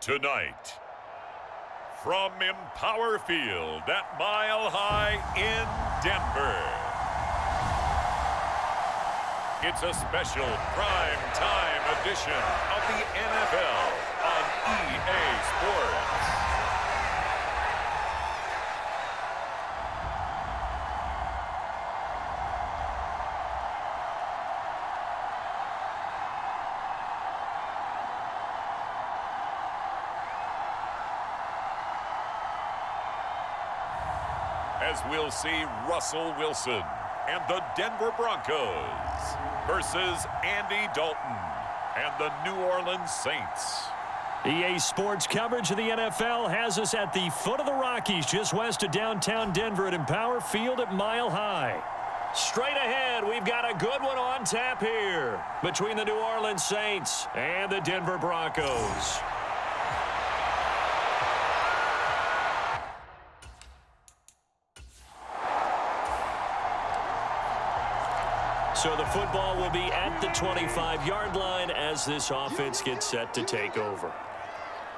Tonight, from Empower Field at Mile High in Denver, it's a special prime time edition of the NFL on EA Sports. As we'll see Russell Wilson and the Denver Broncos versus Andy Dalton and the New Orleans Saints. EA Sports coverage of the NFL has us at the foot of the Rockies, just west of downtown Denver at Empower Field at Mile High. Straight ahead, we've got a good one on tap here between the New Orleans Saints and the Denver Broncos. So the football will be at the 25-yard line as this offense gets set to take over.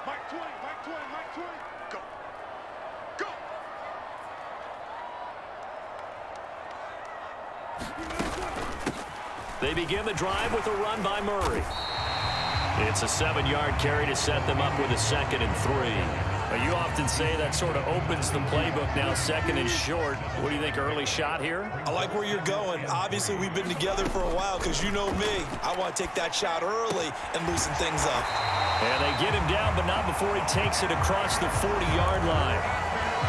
Mike 20, Mike 20, Mike 20. Go. Go. They begin the drive with a run by Murray. It's a 7-yard carry to set them up with a 2nd and 3. You often say that sort of opens the playbook now, 2nd and short. What do you think, early shot here? I like where you're going. Obviously, we've been together for a while because you know me. I want to take that shot early and loosen things up. And they get him down, but not before he takes it across the 40-yard line.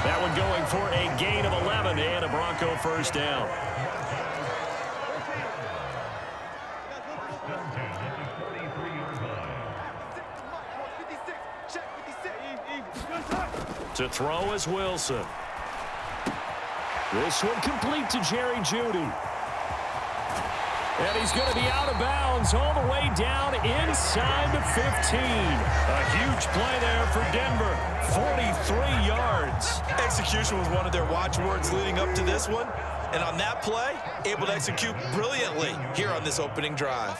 That one going for a gain of 11 and a Bronco first down. To throw is Wilson. This one complete to Jerry Jeudy. And he's going to be out of bounds all the way down inside the 15. A huge play there for Denver. 43 yards. Execution was one of their watchwords leading up to this one. And on that play, able to execute brilliantly here on this opening drive.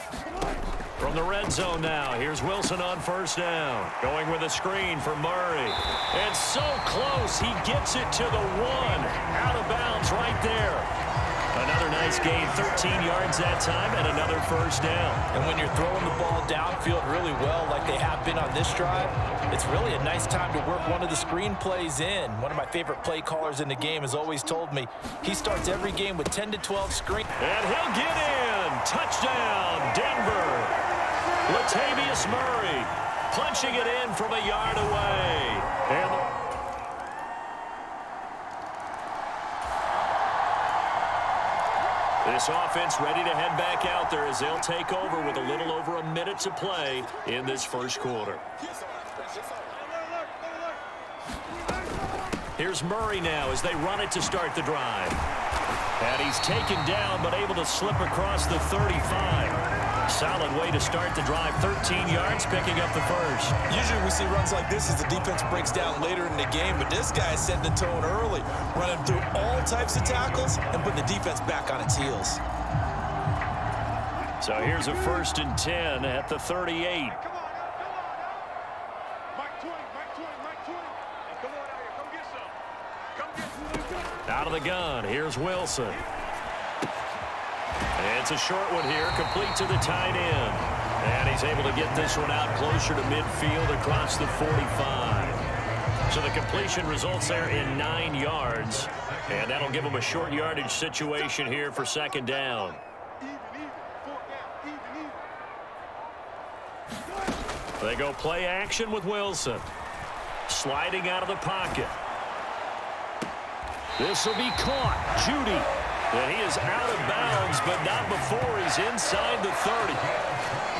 From the red zone now, here's Wilson on first down. Going with a screen for Murray. And so close, he gets it to the 1. Out of bounds right there. Another nice gain, 13 yards that time, and another first down. And when you're throwing the ball downfield really well like they have been on this drive, it's really a nice time to work one of the screen plays in. One of my favorite play callers in the game has always told me he starts every game with 10 to 12 screen. And he'll get in. Touchdown, Denver. Latavius Murray punching it in from a yard away. And this offense ready to head back out there as they'll take over with a little over a minute to play in this first quarter. Here's Murray now as they run it to start the drive. And he's taken down but able to slip across the 35. Solid way to start the drive. 13 yards, picking up the first. Usually we see runs like this as the defense breaks down later in the game, but this guy is setting the tone early, running through all types of tackles and putting the defense back on its heels. So here's a 1st and 10 at the 38. Come on, Mike 20, Mike 20, Mike 20. Hey, come on out here, come get some. Come get some. Out of the gun, here's Wilson. It's a short one here, complete to the tight end. And he's able to get this one out closer to midfield across the 45. So the completion results there in 9 yards. And that'll give him a short yardage situation here for 2nd down. They go play action with Wilson. Sliding out of the pocket. This will be caught. Jeudy. And he is out of bounds, but not before he's inside the 30.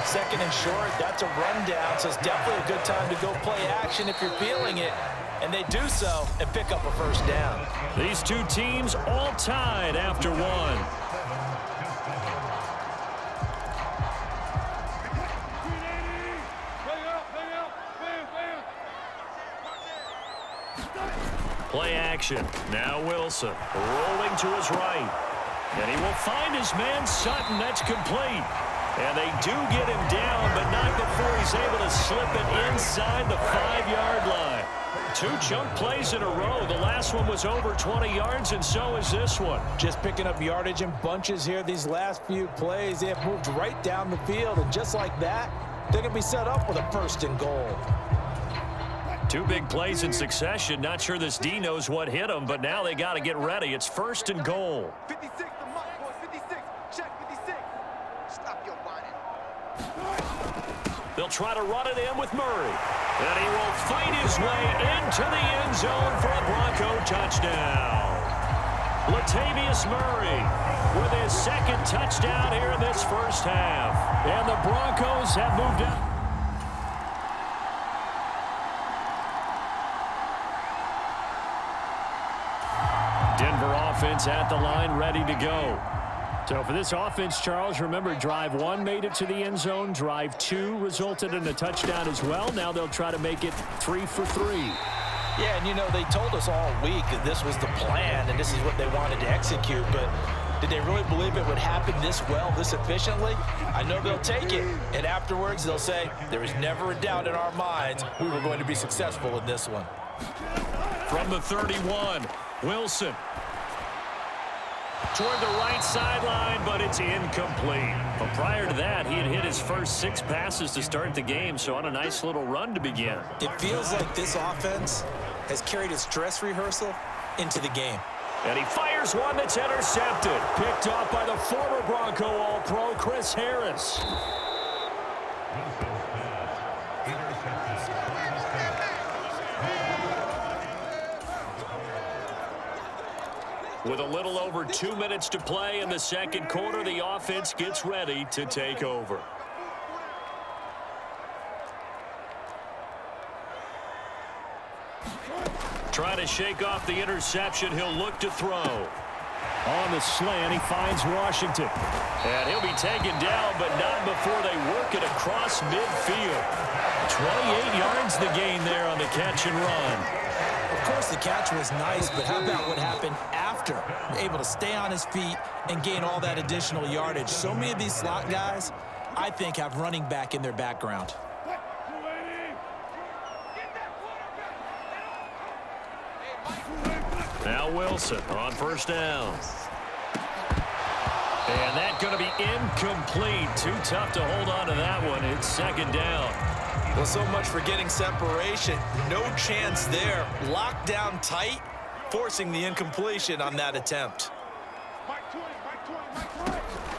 Second and short, that's a rundown, so it's definitely a good time to go play action if you're feeling it. And they do so and pick up a first down. These two teams all tied after one. Play action. Now Wilson rolling to his right. And he will find his man Sutton. That's complete. And they do get him down, but not before he's able to slip it inside the 5-yard line. 2 chunk plays in a row. The last one was over 20 yards, and so is this one. Just picking up yardage in bunches here. These last few plays, they have moved right down the field. And just like that, they're going to be set up with a first and goal. 2 big plays in succession. Not sure this D knows what hit him, but now they got to get ready. It's first and goal. 56, the mark, boys. 56. Check 56. Stop your whining. They'll try to run it in with Murray. And he will fight his way into the end zone for a Bronco touchdown. Latavius Murray with his second touchdown here in this first half. And the Broncos have moved out. Denver offense at the line, ready to go. So for this offense, Charles, remember, drive 1 made it to the end zone. Drive 2 resulted in a touchdown as well. Now they'll try to make it 3 for 3. Yeah, and you know, they told us all week that this was the plan and this is what they wanted to execute, but did they really believe it would happen this well, this efficiently? I know they'll take it, and afterwards they'll say, there was never a doubt in our minds we were going to be successful in this one. From the 31, Wilson. Toward the right sideline, but it's incomplete. But prior to that, he had hit his first 6 passes to start the game, so on a nice little run to begin. It feels like this offense has carried its dress rehearsal into the game. And he fires one that's intercepted. Picked off by the former Bronco All-Pro, Chris Harris. With a little over 2 minutes to play in the second quarter, the offense gets ready to take over. Trying to shake off the interception. He'll look to throw. On the slant, he finds Washington. And he'll be taken down, but not before they work it across midfield. 28 yards the gain there on the catch and run. Of course, the catch was nice, but how about what happened after? Able to stay on his feet and gain all that additional yardage. So many of these slot guys, I think, have running back in their background. Now Wilson on first down. And that's going to be incomplete. Too tough to hold on to that one. It's second down. Well, so much for getting separation. No chance there. Locked down tight, forcing the incompletion on that attempt.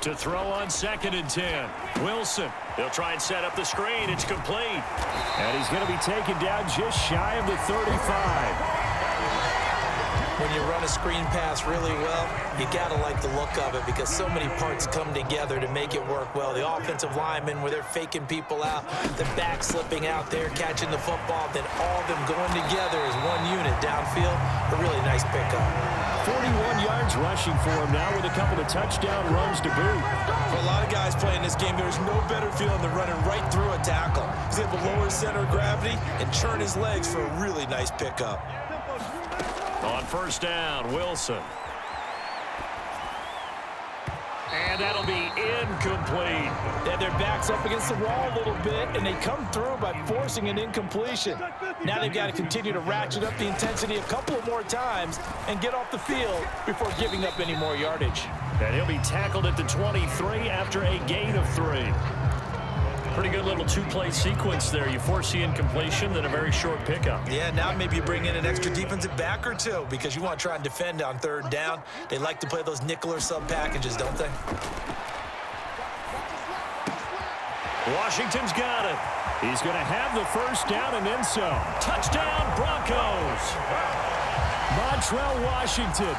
To throw on 2nd and 10. Wilson. They'll try and set up the screen. It's complete. And he's going to be taken down just shy of the 35. When you run a screen pass really well, you gotta like the look of it because so many parts come together to make it work well. The offensive linemen, where they're faking people out, the back slipping out there, catching the football, then all of them going together as one unit downfield. A really nice pickup. 41 yards rushing for him now with a couple of touchdown runs to boot. For a lot of guys playing this game, there's no better feeling than running right through a tackle. He's able to lower his center of gravity and churn his legs for a really nice pickup. On first down, Wilson. And that'll be incomplete. And their back's up against the wall a little bit, and they come through by forcing an incompletion. Now they've got to continue to ratchet up the intensity a couple of more times and get off the field before giving up any more yardage. And he'll be tackled at the 23 after a gain of 3. Pretty good little 2-play sequence there. You force the incompletion, then a very short pickup. Yeah, now maybe you bring in an extra defensive back or 2 because you want to try and defend on 3rd down. They like to play those nickel or sub packages, don't they? Washington's got it. He's going to have the first down and then some. Touchdown, Broncos. Montrell Washington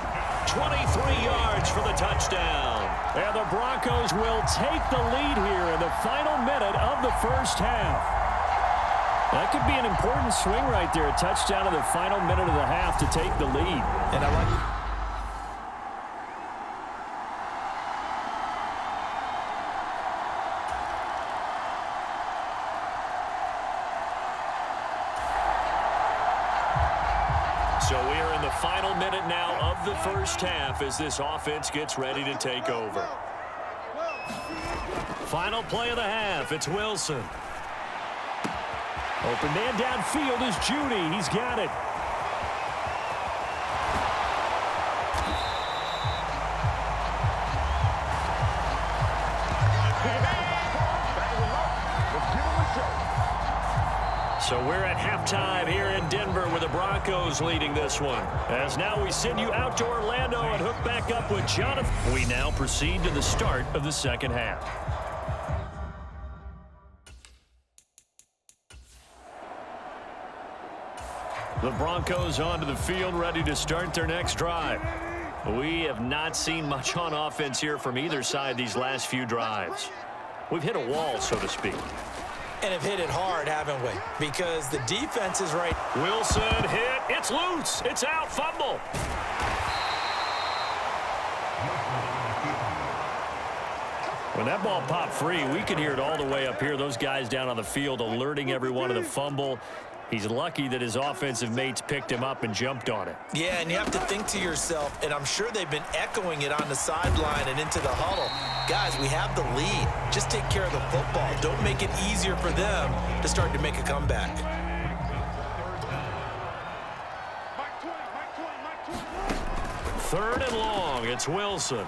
23 yards for the touchdown. And the Broncos will take the lead here in the final minute of the first half. That could be an important swing right there. A touchdown in the final minute of the half to take the lead. And I like... So we are in the final minute now of the first half as this offense gets ready to take over. Final play of the half. It's Wilson. Open man downfield is Judy. He's got it. So we're at halftime here in Denver with the Broncos leading this one. As now we send you out to Orlando and hook back up with Jonathan. We now proceed to the start of the second half. The Broncos onto the field ready to start their next drive. We have not seen much on offense here from either side these last few drives. We've hit a wall, so to speak. And have hit it hard, haven't we? Because the defense is right. Wilson hit. It's loose. It's out. Fumble. When that ball popped free, we could hear it all the way up here. Those guys down on the field alerting everyone of the fumble. He's lucky that his offensive mates picked him up and jumped on it. Yeah, and you have to think to yourself, and I'm sure they've been echoing it on the sideline and into the huddle. Guys, we have the lead. Just take care of the football. Don't make it easier for them to start to make a comeback. Third and long. It's Wilson.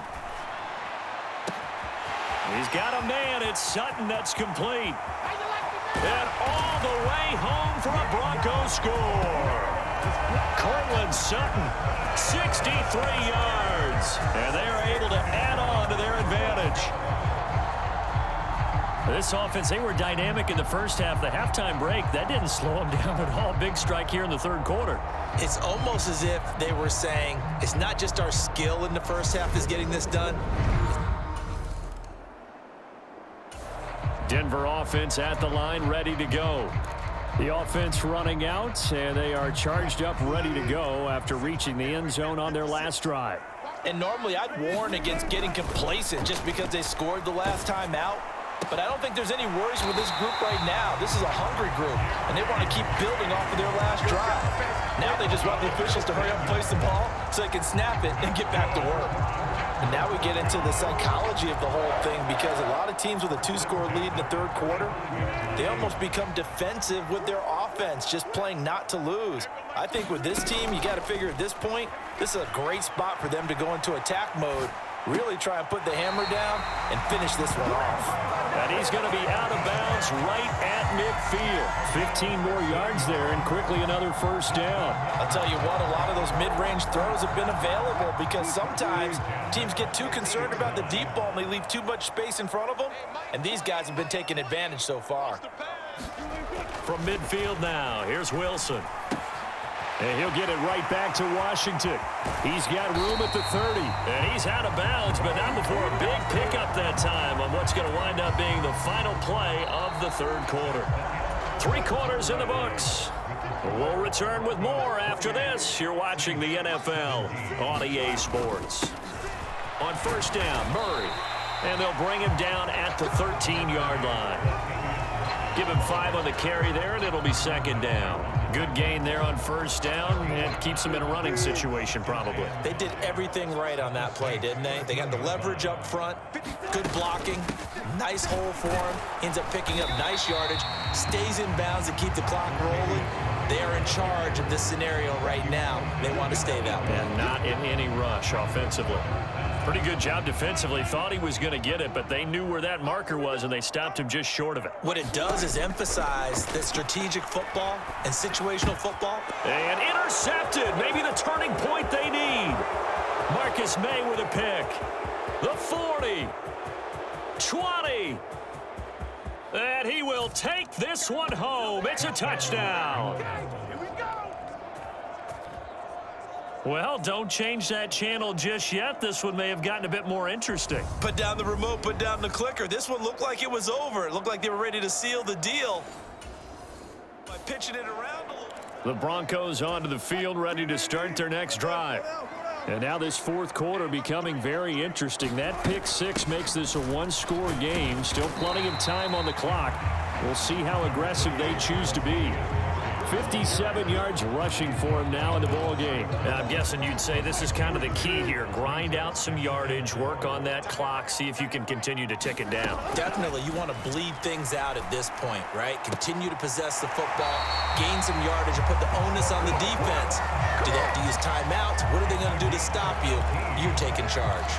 He's got a man. It's Sutton. That's complete. And all the way home for a Broncos score. Cortland Sutton, 63 yards. And they are able to add on to their advantage. This offense, they were dynamic in the first half. The halftime break, that didn't slow them down at all. Big strike here in the third quarter. It's almost as if they were saying, it's not just our skill in the first half that's getting this done. Denver offense at the line, ready to go. The offense running out, and they are charged up, ready to go after reaching the end zone on their last drive. And normally I'd warn against getting complacent just because they scored the last time out. But I don't think there's any worries with this group right now. This is a hungry group, and they want to keep building off of their last drive. Now they just want the officials to hurry up and place the ball so they can snap it and get back to work. And now we get into the psychology of the whole thing, because a lot of teams with a two-score lead in the third quarter, they almost become defensive with their offense, just playing not to lose. I think with this team, you got to figure at this point, this is a great spot for them to go into attack mode, really try and put the hammer down and finish this one off. And he's going to be out of bounds right at midfield. 15 more yards there, and quickly another first down. I'll tell you what, a lot of those mid-range throws have been available, because sometimes teams get too concerned about the deep ball and they leave too much space in front of them, and these guys have been taking advantage so far. From midfield now, here's Wilson. And he'll get it right back to Washington. He's got room at the 30. And he's out of bounds, but not before a big pickup that time on what's going to wind up being the final play of the third quarter. 3 quarters in the books. We'll return with more after this. You're watching the NFL on EA Sports. On first down, Murray. And they'll bring him down at the 13-yard line. Give him 5 on the carry there, and it'll be second down. Good gain there on first down, and keeps them in a running situation probably. They did everything right on that play, didn't they? They got the leverage up front, good blocking, nice hole for him, ends up picking up nice yardage, stays in bounds to keep the clock rolling. They are in charge of this scenario right now. They want to stay that way. And not in any rush offensively. Pretty good job defensively. Thought he was going to get it, but they knew where that marker was, and they stopped him just short of it. What it does is emphasize that strategic football and situational football. And intercepted. Maybe the turning point they need. Marcus May with a pick. The 40. 20. And he will take this one home. It's a touchdown. Well, don't change that channel just yet. This one may have gotten a bit more interesting. Put down the remote, put down the clicker. This one looked like it was over. It looked like they were ready to seal the deal by pitching it around a little. The Broncos onto the field, ready to start their next drive. And now this fourth quarter becoming very interesting. That pick six makes this a one-score game. Still plenty of time on the clock. We'll see how aggressive they choose to be. 57 yards rushing for him now in the ball game. Now, I'm guessing you'd say this is kind of the key here. Grind out some yardage, work on that clock, see if you can continue to tick it down. Definitely, you want to bleed things out at this point, right? Continue to possess the football, gain some yardage, and put the onus on the defense. Do they have to use timeouts? What are they going to do to stop you? You're taking charge.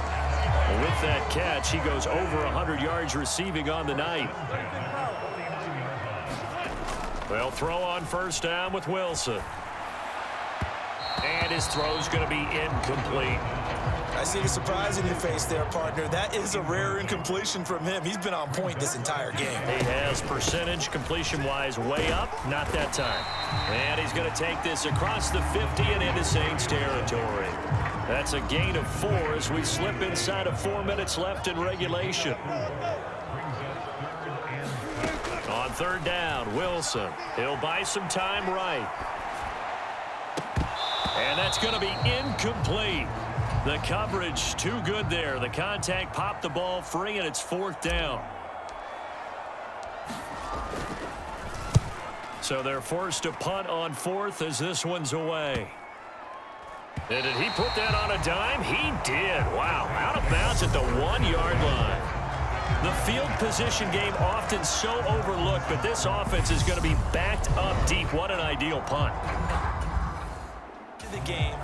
Well, with that catch, he goes over 100 yards receiving on the night. They'll throw on first down with Wilson. And his throw's going to be incomplete. I see the surprise in your face there, partner. That is a rare incompletion from him. He's been on point this entire game. He has percentage completion-wise way up. Not that time. And he's going to take this across the 50 and into Saints territory. That's a gain of 4 as we slip inside of 4 minutes left in regulation. On third down, Wilson. He'll buy some time right. And that's going to be incomplete. The coverage too good there. The contact popped the ball free, and it's fourth down. So they're forced to punt on fourth as this one's away. And did he put that on a dime? He did. Wow, out of bounds at the 1-yard line. The field position game often so overlooked, but this offense is going to be backed up deep. What an ideal punt. The game.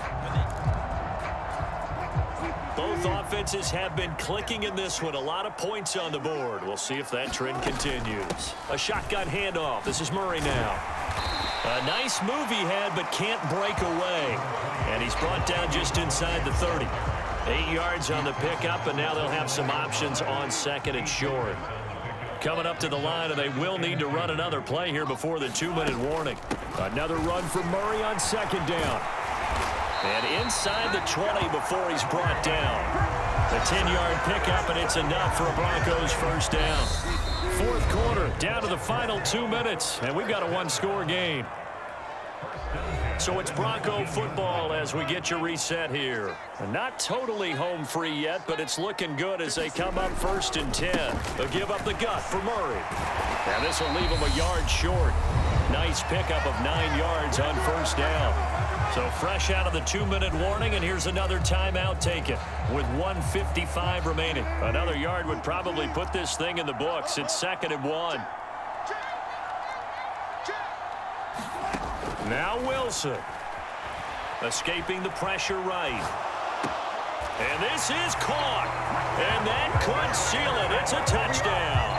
Both offenses have been clicking in this one. A lot of points on the board. We'll see if that trend continues. A shotgun handoff. This is Murray now. A nice move he had, but can't break away. And he's brought down just inside the 30. 8 yards on the pickup, and now they'll have some options on second and short. Coming up to the line, and they will need to run another play here before the 2-minute warning. Another run for Murray on second down. And inside the 20 before he's brought down. The 10-yard pickup, and it's enough for a Broncos first down. Fourth quarter, down to the final 2 minutes, and we've got a one-score game. So it's Bronco football as we get your reset here. Not totally home free yet, but it's looking good as they come up first and 10. They'll give up the gut for Murray. And this will leave him a yard short. Nice pickup of 9 yards on first down. So fresh out of the 2-minute warning, and here's another timeout taken with 1:55 remaining. Another yard would probably put this thing in the books. It's 2nd and 1. Now Wilson. Escaping the pressure right. And this is caught. And that could seal it. It's a touchdown.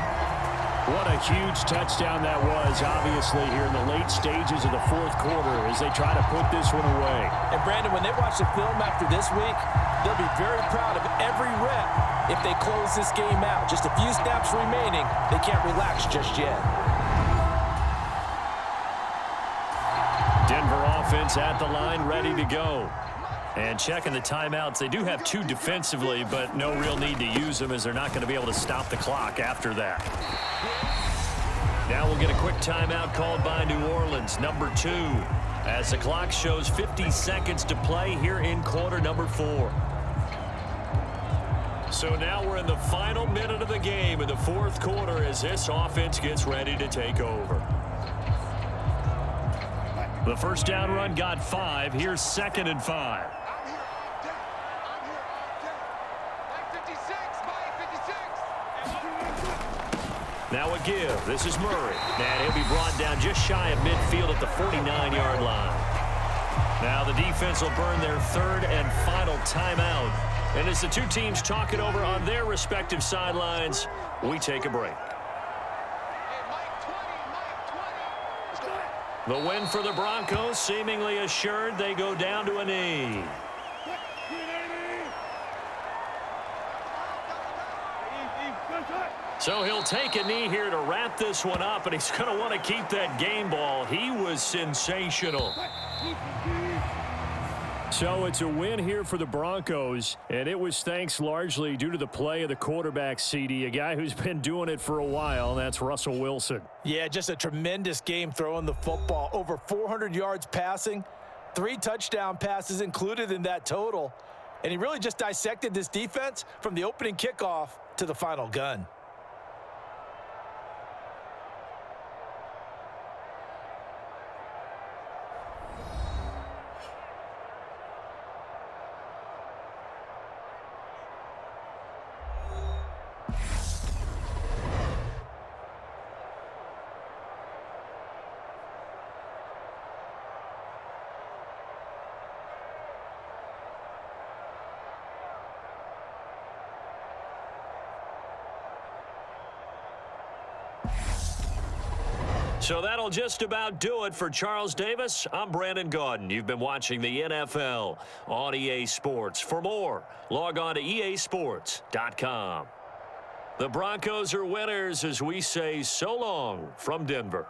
What a huge touchdown that was, obviously, here in the late stages of the fourth quarter as they try to put this one away. And, Brandon, when they watch the film after this week, they'll be very proud of every rep if they close this game out. Just a few snaps remaining. They can't relax just yet. Denver offense at the line, ready to go. And checking the timeouts. They do have 2 defensively, but no real need to use them as they're not going to be able to stop the clock after that. Now we'll get a quick timeout called by New Orleans, number 2, as the clock shows 50 seconds to play here in quarter number 4. So now we're in the final minute of the game in the fourth quarter as this offense gets ready to take over. The first down run got 5. Here's 2nd and 5. Now a give. This is Murray. And he'll be brought down just shy of midfield at the 49-yard line. Now the defense will burn their 3rd and final timeout. And as the two teams talk it over on their respective sidelines, we take a break. The win for the Broncos seemingly assured. They go down to a knee. So he'll take a knee here to wrap this one up, and he's going to want to keep that game ball. He was sensational. So it's a win here for the Broncos, and it was thanks largely due to the play of the quarterback, CD, a guy who's been doing it for a while, and that's Russell Wilson. Yeah, just a tremendous game throwing the football. Over 400 yards passing, 3 touchdown passes included in that total. And he really just dissected this defense from the opening kickoff to the final gun. So that'll just about do it for Charles Davis. I'm Brandon Gaudin. You've been watching the NFL on EA Sports. For more, log on to easports.com. The Broncos are winners as we say so long from Denver.